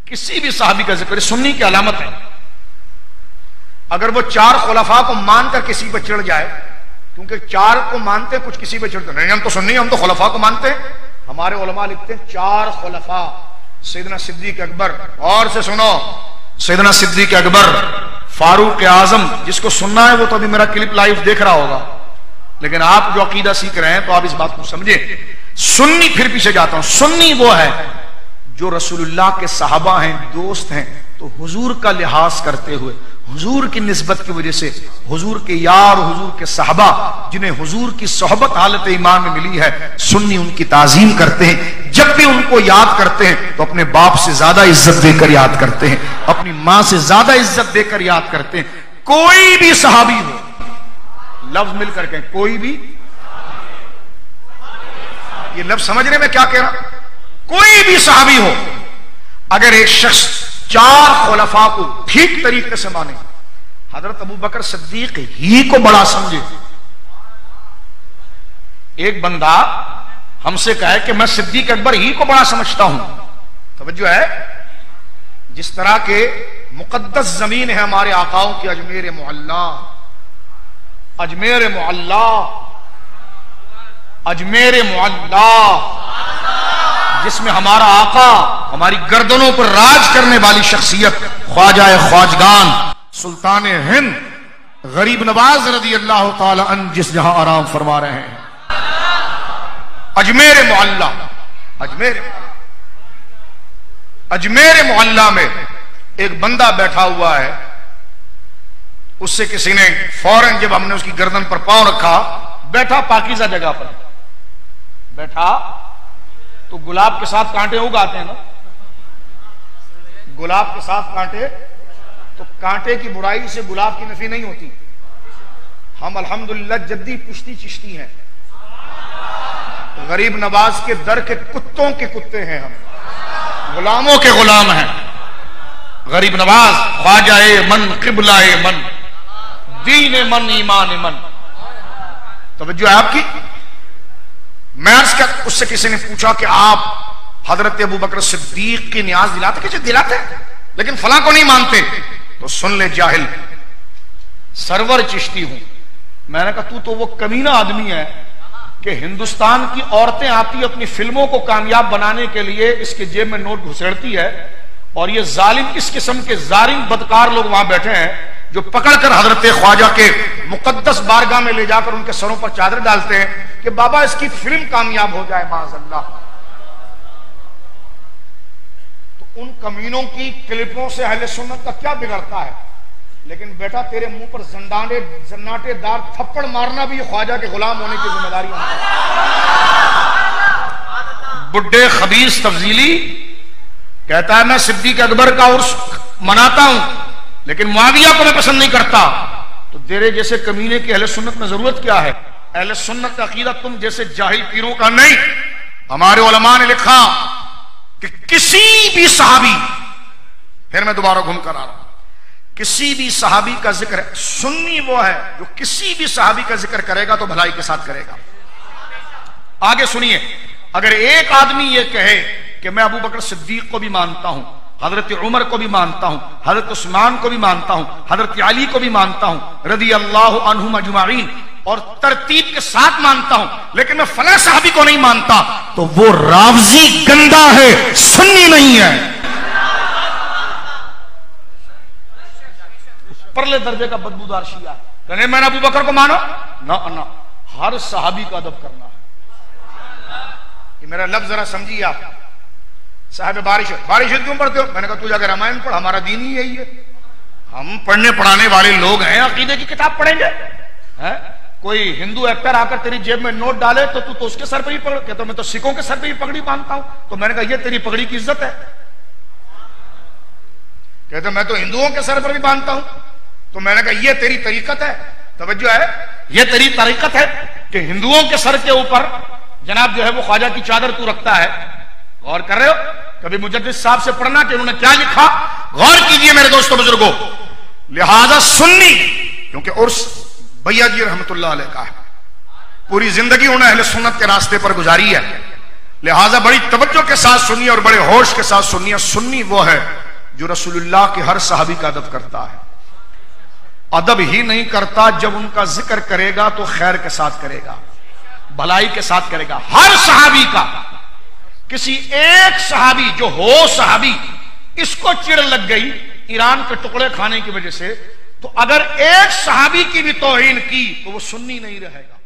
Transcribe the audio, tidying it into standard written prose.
کسی بھی صحابی کا ذکر سنی کی علامت ہے. اگر وہ 4 خلفاء کو مان کر کسی پہ چڑھ جائے، کیونکہ 4 کو مانتے کچھ کسی پہ چڑھتے نہیں، ہم تو سنی، ہم تو خلفاء کو مانتے ہیں. ہمارے علماء لکھتے ہیں 4 خلفاء، سیدنا صدیق اکبر، اور سے سنو، سیدنا صدیق اکبر، فاروق اعظم. جس کو سننا ہے وہ تو ابھی میرا کلپ لائیو دیکھ رہا ہوگا، لیکن آپ جو عقیدہ سیکھ رہے ہیں تو آپ اس بات کو سمجھیں. سنی، پھر پیچھے جاتا ہوں، سنی وہ ہے جو رسول اللہ کے صحابہ ہیں، دوست ہیں، تو حضور کا لحاظ کرتے ہوئے، حضور کی نسبت کی وجہ سے، حضور کے یار، حضور کے صحابہ جنہیں حضور کی صحبت حالت ایمان میں ملی ہے، سنی ان کی تعظیم کرتے ہیں. جب بھی ان کو یاد کرتے ہیں تو اپنے باپ سے زیادہ عزت دے کر یاد کرتے ہیں، اپنی ماں سے زیادہ عزت دے کر یاد کرتے ہیں. کوئی بھی صحابی ہو، لفظ مل کر کہیں، کوئی بھی، یہ لفظ سمجھنے میں کیا کہہ رہا، کوئی بھی صحابی ہو، اگر ایک شخص 4 خلفاء کو ٹھیک طریقے سے مانے، حضرت ابو بکر صدیق ہی کو بڑا سمجھے. ایک بندہ ہم سے کہے کہ میں صدیق اکبر ہی کو بڑا سمجھتا ہوں، توجہ ہے. جس طرح کے مقدس زمین ہے ہمارے آقاؤں کی، Ajmer Mugla, Ajmer Mugla, Ajmer Mugla, جس میں ہمارا آقا ہماری گردنوں پر راج کرنے والی شخصیت خواجہ خواجگان سلطان ہند غریب نواز رضی اللہ تعالی عنہ جس جہاں آرام فرما رہے ہیں، اجمیر معلا. اجمیر معلا میں ایک بندہ بیٹھا ہوا ہے، اس سے کسی نے فوراً جب ہم نے اس کی گردن پر پاؤں رکھا، بیٹھا پاکیزہ جگہ پر بیٹھا، تو گلاب کے ساتھ کانٹے اگاتے ہیں نا، گلاب کے ساتھ کانٹے، تو کانٹے کی برائی سے گلاب کی نفی نہیں ہوتی. ہم الحمدللہ جدی پشتی چشتی ہیں، غریب نواز کے در کے کتوں کے کتے ہیں، ہم غلاموں کے غلام ہیں. غریب نواز خواجہ من، قبلہ من، دین من، ایمان من. توجہ ہے آپ کی. میں اس سے کسی نے پوچھا کہ آپ حضرت ابو بکر صدیق کی نیاز دلاتے؟ کہ دلاتے لیکن فلاں کو نہیں مانتے. تو سن لے جاہل، سرور چشتی ہوں. میں نے کہا تو وہ کمینہ آدمی ہے کہ ہندوستان کی عورتیں آتی اپنی فلموں کو کامیاب بنانے کے لیے اس کے جیب میں نوٹ گھسیڑتی ہے، اور یہ ظالم اس قسم کے ظالم بدکار لوگ وہاں بیٹھے ہیں جو پکڑ کر حضرت خواجہ کے مقدس بارگاہ میں لے جا کر ان کے سروں پر چادر ڈالتے ہیں کہ بابا اس کی فلم کامیاب ہو جائے معاذ اللہ. تو ان کمینوں کی کلپوں سے اہل سنت کا کیا بگڑتا ہے؟ لیکن بیٹا تیرے منہ پر زناٹے دار تھپڑ مارنا بھی خواجہ کے غلام ہونے کی ذمہ داری ہے. بڈھے خبیث تفضیلی کہتا ہے میں صدیق اکبر کا عرس مناتا ہوں لیکن معاویہ کو میں پسند نہیں کرتا. تو تیرے جیسے کمینے کی اہل سنت میں ضرورت کیا ہے؟ اہل سنت کا عقیدہ تم جیسے جاہل پیروں کا نہیں. ہمارے علماء نے لکھا کہ کسی بھی صحابی، پھر میں دوبارہ گھوم کر آ رہا ہوں، کسی بھی صحابی کا ذکر، سنی وہ ہے جو کسی بھی صحابی کا ذکر کرے گا تو بھلائی کے ساتھ کرے گا. آگے سنیے، اگر ایک آدمی یہ کہے کہ میں ابو بکر صدیق کو بھی مانتا ہوں، حضرت عمر کو بھی مانتا ہوں، حضرت عثمان کو بھی مانتا ہوں، حضرت علی کو بھی مانتا ہوں رضی اللہ عنہم اجمعین، اور ترتیب کے ساتھ مانتا ہوں، لیکن میں فلاں صحابی کو نہیں مانتا، تو وہ رافضی گندا ہے، سنی نہیں ہے. پرلے درجے کا بدبودار شیعہ ہے. کہنے میں نے ابو بکر کو مانو، نہ ہر صحابی کا ادب کرنا ہے. یہ میرا لفظ ذرا سمجھیے آپ. صاحب بارش کیوں پڑھتے ہو؟ میں نے کہا تو جا کے رامائن پڑھ، ہمارا دین ہی یہی ہے. ہم پڑھنے پڑھانے والے لوگ ہیں، عقیدے کی کتاب پڑھیں گے. کوئی ہندو ایکٹر آ کر تیری جیب میں نوٹ ڈالے تو اس کے سر پہ ہی پکڑ، کہتا میں تو سکھوں کے سر پہ ہی پگڑی باندھتا ہوں. تو میں نے کہا یہ تیری پگڑی کی عزت ہے؟ کہتا میں تو ہندوؤں کے سر پر بھی باندھتا ہوں. تو میں نے کہا یہ تیری طریقت ہے؟ توجہ ہے، یہ تیری طریقت ہے کہ ہندوؤں کے سر کے اوپر جناب جو ہے وہ خواجہ کی چادر تو رکھتا ہے. غور کر رہے ہو؟ کبھی مجدد صاحب سے پڑھنا کہ انہوں نے کیا لکھا، غور کیجئے میرے دوستو بزرگوں. لہذا سنی، کیونکہ عرس بھیا جی رحمت اللہ علیہ کا ہے، پوری زندگی انہوں نے اہل سنت کے راستے پر گزاری ہے. لہذا بڑی توجہ کے ساتھ سنیے اور بڑے ہوش کے ساتھ سنیے. سنی وہ ہے جو رسول اللہ کے ہر صحابی کا ادب کرتا ہے. ادب ہی نہیں کرتا، جب ان کا ذکر کرے گا تو خیر کے ساتھ کرے گا، بھلائی کے ساتھ کرے گا. ہر صحابی کا. کسی ایک صحابی جو ہو صحابی اس کو چڑ لگ گئی ایران کے ٹکڑے کھانے کی وجہ سے، تو اگر ایک صحابی کی بھی توہین کی تو وہ سنی نہیں رہے گا.